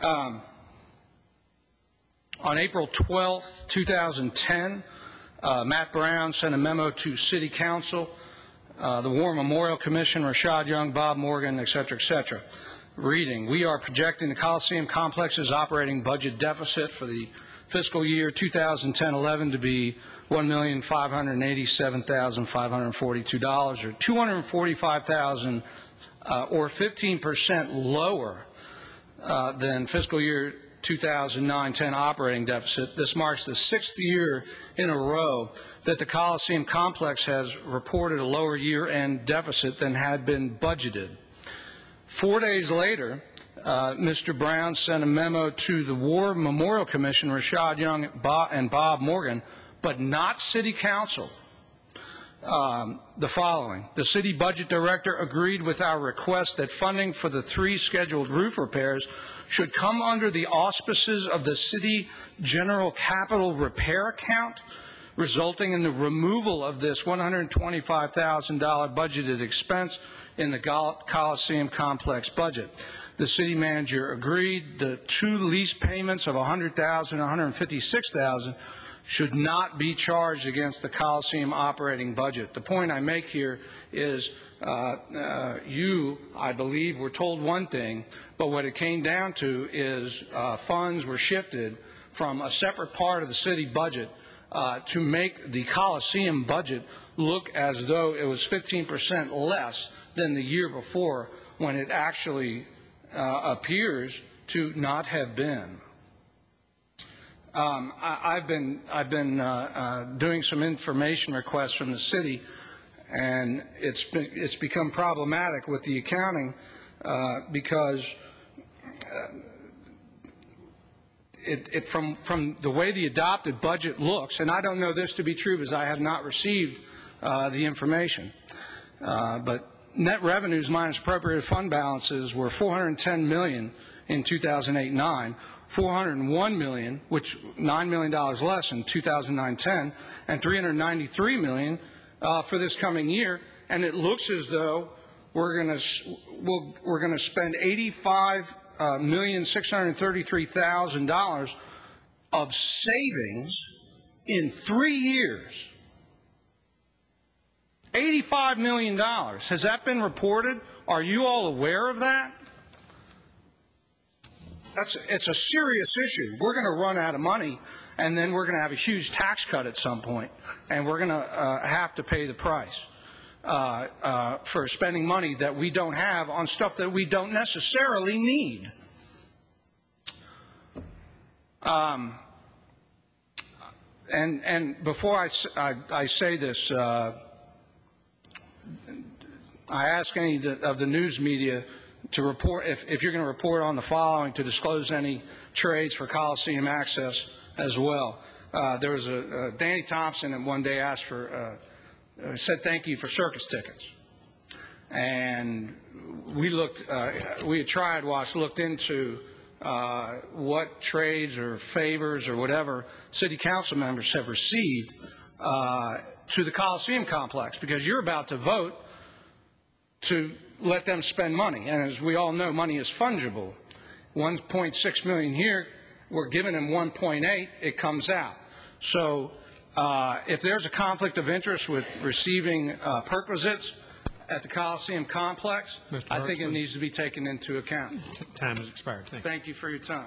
On April 12th, 2010, Matt Brown sent a memo to City Council, the War Memorial Commission, Rashad Young, Bob Morgan, et cetera, reading, we are projecting the Coliseum Complex's operating budget deficit for the fiscal year 2010-11 to be $1,587,542, or $245,000, or 15% lower than fiscal year 2009-10 operating deficit. This marks the 6th year in a row that the Coliseum Complex has reported a lower year-end deficit than had been budgeted. 4 days later, Mr. Brown sent a memo to the War Memorial Commission, Rashad Young and Bob Morgan, but not City Council. The following: the City Budget Director agreed with our request that funding for the 3 scheduled roof repairs should come under the auspices of the City General Capital Repair Account, resulting in the removal of this $125,000 budgeted expense in the Coliseum Complex budget. The city manager agreed the 2 lease payments of $100,000 and $156,000 should not be charged against the Coliseum operating budget. The point I make here is you, I believe, were told one thing, but what it came down to is funds were shifted from a separate part of the city budget to make the Coliseum budget look as though it was 15% less than the year before, when it actually appears to not have been. I've been doing some information requests from the city, and it's become problematic with the accounting because from the way the adopted budget looks, and I don't know this to be true because I have not received the information, but net revenues minus appropriated fund balances were $410 million in 2008-9, $401 million, which $9 million less in 2009-10, and $393 million for this coming year. And it looks as though we're going to spend $85,633,000 of savings in 3 years. $85 million. Has that been reported? Are you all aware of that? It's a serious issue. We're going to run out of money, and then we're going to have a huge tax cut at some point, and we're going to have to pay the price for spending money that we don't have on stuff that we don't necessarily need. And before I say this, I ask any of the news media to report, if you're going to report on the following, to disclose any trades for Coliseum access as well. There was Danny Thompson that one day asked for, said thank you for circus tickets. And we looked, we at Triad Watch looked into what trades or favors or whatever city council members have received to the Coliseum complex, because you're about to vote to let them spend money. And as we all know, money is fungible. 1.6 million here, we're giving them 1.8, it comes out. So if there's a conflict of interest with receiving perquisites at the Coliseum complex, I think it needs to be taken into account. Time has expired. Thank you for your time.